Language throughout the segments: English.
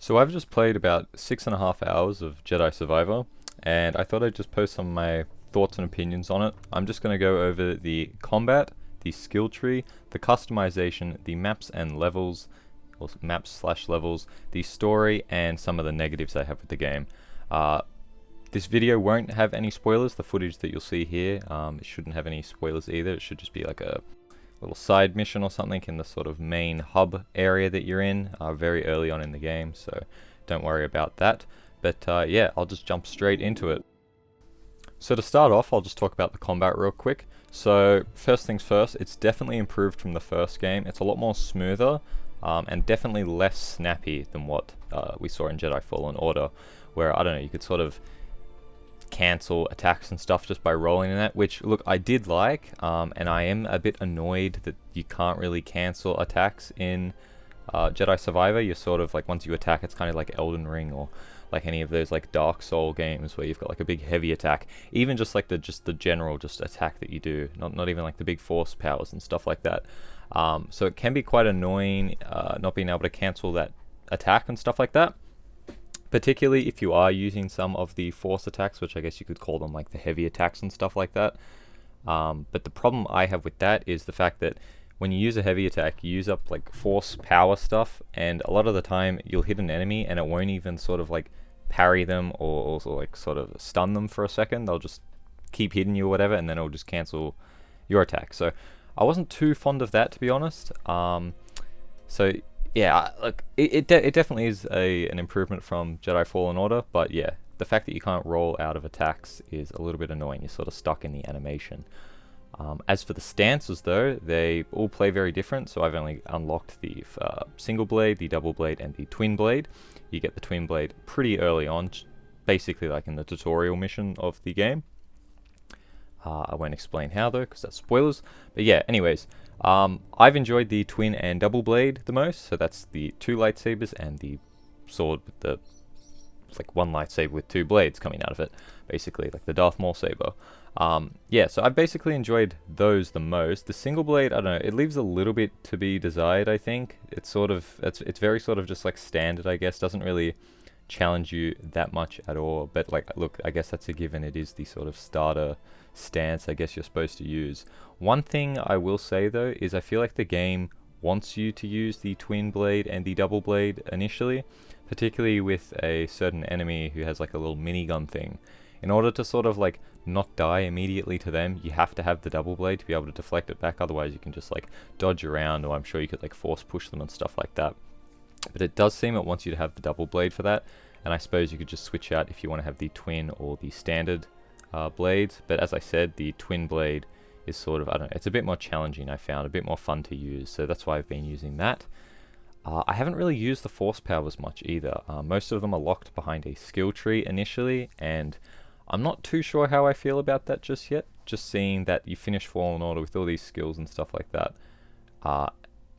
So I've just played about 6.5 hours of Jedi Survivor, and I thought I'd just post some of my thoughts and opinions on it. I'm just going to go over the combat, the skill tree, the customization, the maps and levels, or maps slash levels, the story, and some of the negatives I have with the game. Uh, this video won't have any spoilers. The footage that you'll see here, it shouldn't have any spoilers either. It should just be like a little side mission or something in the sort of main hub area that you're in very early on in the game, so don't worry about that. But yeah, I'll just jump straight into it. So to start off, I'll just talk about the combat real quick. So first things first, it's definitely improved from the first game. It's a lot more smoother and definitely less snappy than what we saw in Jedi Fallen Order, where, I don't know, you could sort of cancel attacks and stuff just by rolling in that, which, look, I did like, and I am a bit annoyed that you can't really cancel attacks in Jedi Survivor. You're sort of like, once you attack, it's kind of like Elden Ring or like any of those like Dark Soul games where you've got like a big heavy attack, even just like the general attack that you do, not even like the big force powers and stuff like that. So it can be quite annoying not being able to cancel that attack and stuff like that, particularly if you are using some of the force attacks, which I guess you could call them like the heavy attacks and stuff like that. But the problem I have with that is the fact that when you use a heavy attack, you use up like force power stuff, and a lot of the time you'll hit an enemy and it won't even sort of like parry them or also like sort of stun them for a second. They'll just keep hitting you or whatever, and then it'll just cancel your attack. So I wasn't too fond of that, to be honest. So yeah, look, it definitely is an improvement from Jedi Fallen Order, but yeah, the fact that you can't roll out of attacks is a little bit annoying. You're sort of stuck in the animation. As for the stances, though, they all play very different. So I've only unlocked the single blade, the double blade, and the twin blade. You get the twin blade pretty early on, basically like in the tutorial mission of the game. I won't explain how, though, because that's spoilers. But yeah, anyways, I've enjoyed the twin and double blade the most. So that's the two lightsabers and the sword with the like one lightsaber with two blades coming out of it, basically like the Darth Maul saber. Yeah, so I've basically enjoyed those the most. The single blade, I don't know, it leaves a little bit to be desired. I think it's sort of it's very sort of just like standard, I guess. Doesn't really challenge you that much at all. But like, look, I guess that's a given. It is the sort of starter stance I guess you're supposed to use. One thing I will say though is I feel like the game wants you to use the twin blade and the double blade initially, particularly with a certain enemy who has like a little minigun thing. In order to sort of like not die immediately to them, you have to have the double blade to be able to deflect it back. Otherwise you can just like dodge around, or I'm sure you could like force push them and stuff like that. But it does seem it wants you to have the double blade for that, and I suppose you could just switch out if you want to have the twin or the standard blades. But as I said, the twin blade is sort of, I don't know, it's a bit more challenging, I found, a bit more fun to use, so that's why I've been using that. I haven't really used the force powers much either. Most of them are locked behind a skill tree initially, and I'm not too sure how I feel about that just yet. Just seeing that you finish Fallen Order with all these skills and stuff like that,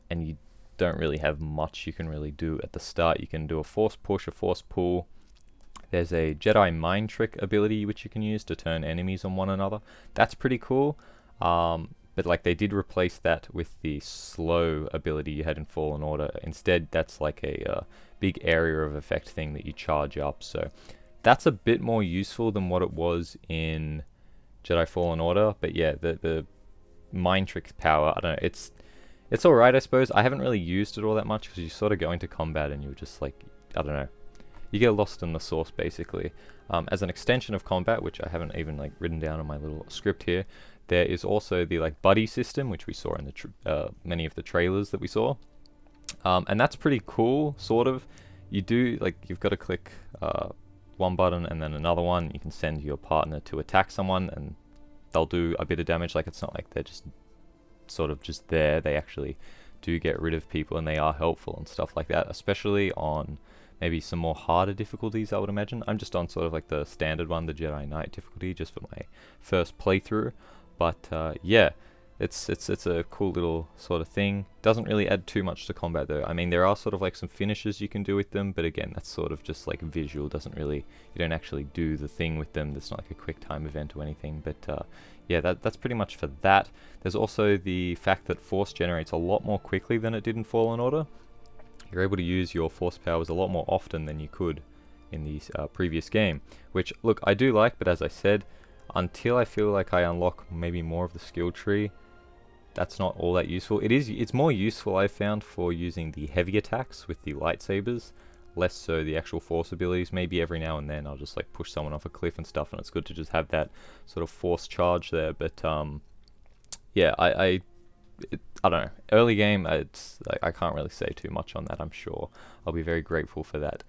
and you don't really have much you can really do at the start. You can do a force push, a force pull. There's a Jedi mind trick ability which you can use to turn enemies on one another. That's pretty cool. But like, they did replace that with the slow ability you had in Fallen Order. Instead, that's like a big area of effect thing that you charge up. So that's a bit more useful than what it was in Jedi Fallen Order. But yeah, the mind trick power, I don't know, it's alright, I suppose. I haven't really used it all that much because you sort of go into combat and you're just like, I don't know, you get lost in the source basically. As an extension of combat, which I haven't even like written down on my little script here, there is also the like buddy system, which we saw in the many of the trailers that we saw, and that's pretty cool. Sort of, you do like, you've got to click one button and then another one. You can send your partner to attack someone, and they'll do a bit of damage. Like, it's not like they're just sort of just there. They actually do get rid of people, and they are helpful and stuff like that, especially on maybe some more harder difficulties, I would imagine. I'm just on sort of like the standard one, the Jedi Knight difficulty, just for my first playthrough. But yeah, it's a cool little sort of thing. Doesn't really add too much to combat though. I mean, there are sort of like some finishes you can do with them, but again, that's sort of just like visual. Doesn't really, you don't actually do the thing with them. There's not like a quick time event or anything. But yeah, that's pretty much for that. There's also the fact that Force generates a lot more quickly than it did in Fallen Order. you're able to use your force powers a lot more often than you could in the previous game, which, look, I do like, but as I said, until I feel like I unlock maybe more of the skill tree, that's not all that useful. It's more useful, I've found, for using the heavy attacks with the lightsabers, less so the actual force abilities. Maybe every now and then I'll just like push someone off a cliff and stuff, and it's good to just have that sort of force charge there. But yeah, I don't know. Early game, I can't really say too much on that. I'm sure I'll be very grateful for that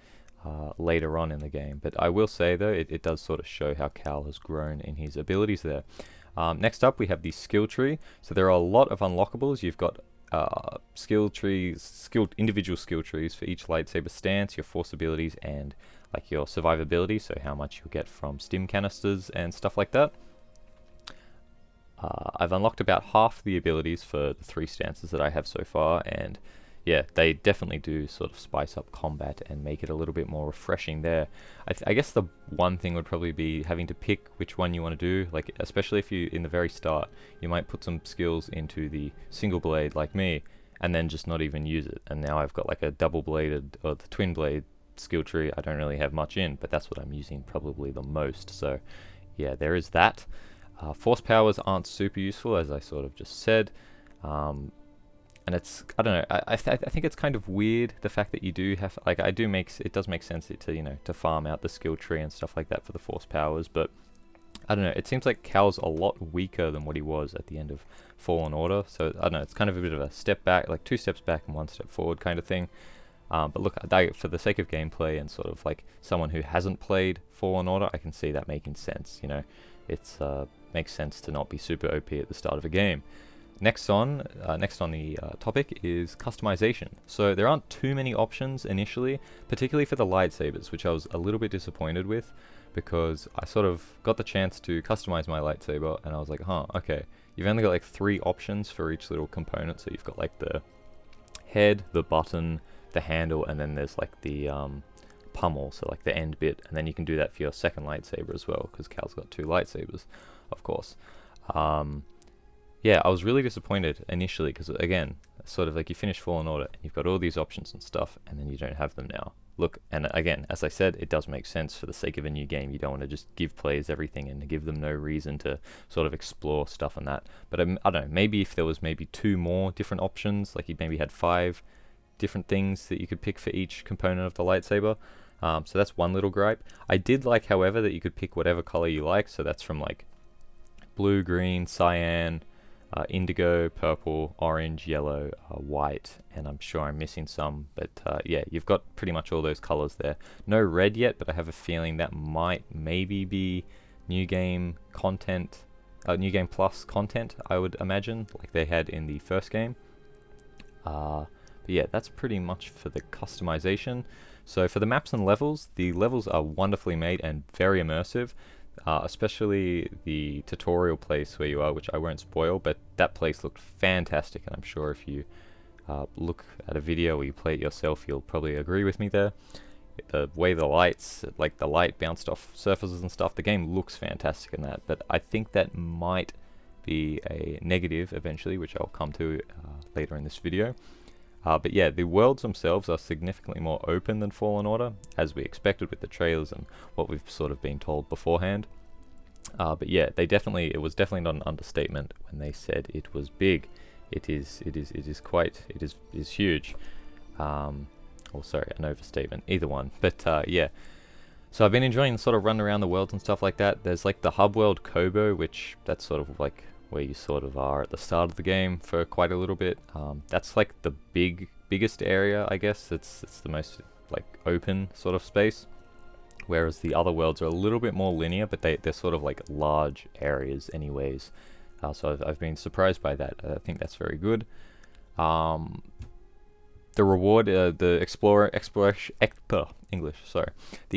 later on in the game. But I will say though, it does sort of show how Cal has grown in his abilities there. Next up, we have the skill tree. So there are a lot of unlockables. You've got skill trees, individual skill trees for each lightsaber stance, your force abilities, and like your survivability. So how much you'll get from stim canisters and stuff like that. I've unlocked about half the abilities for the 3 stances that I have so far, and yeah, they definitely do sort of spice up combat and make it a little bit more refreshing there. I guess the one thing would probably be having to pick which one you want to do, like especially if you, in the very start, you might put some skills into the single blade like me, and then just not even use it. And now I've got like a double bladed, or the twin blade skill tree I don't really have much in, but that's what I'm using probably the most. So yeah, there is that. Force powers aren't super useful, as I sort of just said. And it's, I don't know, I think it's kind of weird, the fact that you do have, like, it does make sense to, you know, to farm out the skill tree and stuff like that for the force powers, but I don't know, it seems like Cal's a lot weaker than what he was at the end of Fallen Order, so I don't know, it's kind of a bit of a step back, like 2 steps back and 1 step forward kind of thing. But look, for the sake of gameplay and sort of like someone who hasn't played Fallen Order, I can see that making sense, you know, it's makes sense to not be super OP at the start of a game. Next on the topic is customization. So there aren't too many options initially, particularly for the lightsabers, which I was a little bit disappointed with, because I sort of got the chance to customize my lightsaber, and I was like, huh, okay, you've only got like 3 options for each little component. So you've got like the head, the button, the handle, and then there's like the pummel, so like the end bit, and then you can do that for your second lightsaber as well, because Cal's got 2 lightsabers, of course. Yeah, I was really disappointed initially, because again, sort of like you finish Fallen Order and you've got all these options and stuff, and then you don't have them now. Look, and again, as I said, it does make sense for the sake of a new game. You don't want to just give players everything and give them no reason to sort of explore stuff and that. But I don't know, maybe if there was maybe 2 more different options, like you maybe had 5 different things that you could pick for each component of the lightsaber. So that's one little gripe. I did like, however, that you could pick whatever color you like. So that's from like blue, green, cyan, indigo, purple, orange, yellow, white, and I'm sure I'm missing some, but yeah, you've got pretty much all those colors there. No red yet, but I have a feeling that might maybe be new game content, new game plus content, I would imagine, like they had in the first game. But yeah, that's pretty much for the customization. So for the maps and levels, the levels are wonderfully made and very immersive. Especially the tutorial place where you are, which I won't spoil, but that place looked fantastic, and I'm sure if you look at a video or you play it yourself, you'll probably agree with me there. The way the lights, like the light bounced off surfaces and stuff, the game looks fantastic in that, but I think that might be a negative eventually, which I'll come to later in this video. But yeah, the worlds themselves are significantly more open than Fallen Order, as we expected with the trailers and what we've sort of been told beforehand. But yeah, it was definitely not an understatement when they said it was big. It is huge. Or sorry, an overstatement, either one. But yeah, so I've been enjoying sort of running around the worlds and stuff like that. There's like the hub world Koboh, which that's sort of like where you sort of are at the start of the game for quite a little bit. That's like the biggest area, I guess. It's the most like open sort of space, whereas the other worlds are a little bit more linear, but they're sort of like large areas anyways. So I've been surprised by that. I think that's very good. The reward, the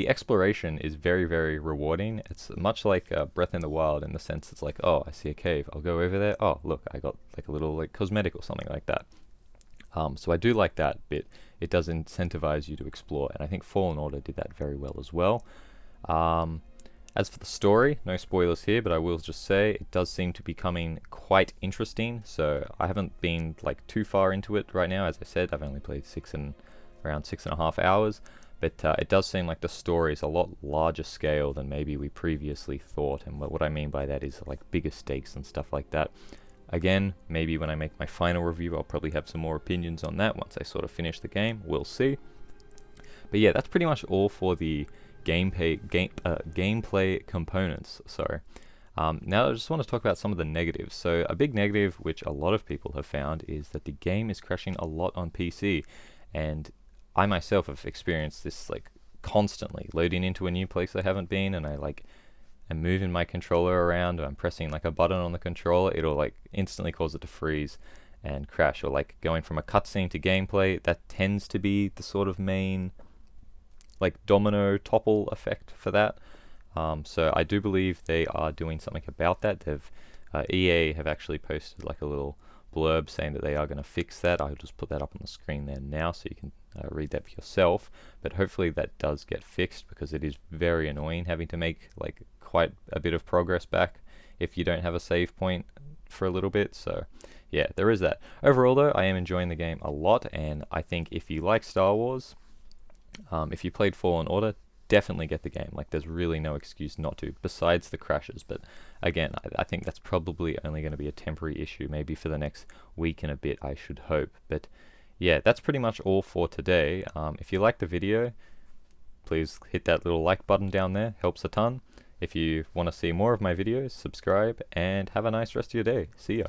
exploration is very, very rewarding. It's much like Breath in the Wild, in the sense it's like, oh, I see a cave, I'll go over there. Oh, look, I got like a little like cosmetic or something like that. So I do like that bit. It does incentivize you to explore, and I think Fallen Order did that very well as well. As for the story, no spoilers here, but I will just say it does seem to be becoming quite interesting. So I haven't been like too far into it right now. As I said, I've only played 6 and around 6.5 hours. But it does seem like the story is a lot larger scale than maybe we previously thought, and what I mean by that is like bigger stakes and stuff like that. Again, maybe when I make my final review, I'll probably have some more opinions on that once I sort of finish the game. We'll see. But yeah, that's pretty much all for the gameplay components. Sorry. Now I just want to talk about some of the negatives. So a big negative, which a lot of people have found, is that the game is crashing a lot on PC, and I myself have experienced this like constantly. Loading into a new place I haven't been, and I like am moving my controller around, or I'm pressing like a button on the controller, it'll like instantly cause it to freeze and crash. Or like going from a cutscene to gameplay, that tends to be the sort of main like domino topple effect for that. So I do believe they are doing something about that. EA have actually posted like a little blurb saying that they are going to fix that. I'll just put that up on the screen there now so you can read that for yourself. But hopefully that does get fixed, because it is very annoying having to make like quite a bit of progress back if you don't have a save point for a little bit. So yeah, there is that. Overall though, I am enjoying the game a lot, and I think if you like Star Wars, if you played Fallen Order, definitely get the game. Like, there's really no excuse not to, besides the crashes. But again, I think that's probably only going to be a temporary issue, maybe for the next week and a bit, I should hope. But yeah, that's pretty much all for today. If you liked the video, please hit that little like button down there, helps a ton. If you want to see more of my videos, subscribe, and have a nice rest of your day. See ya.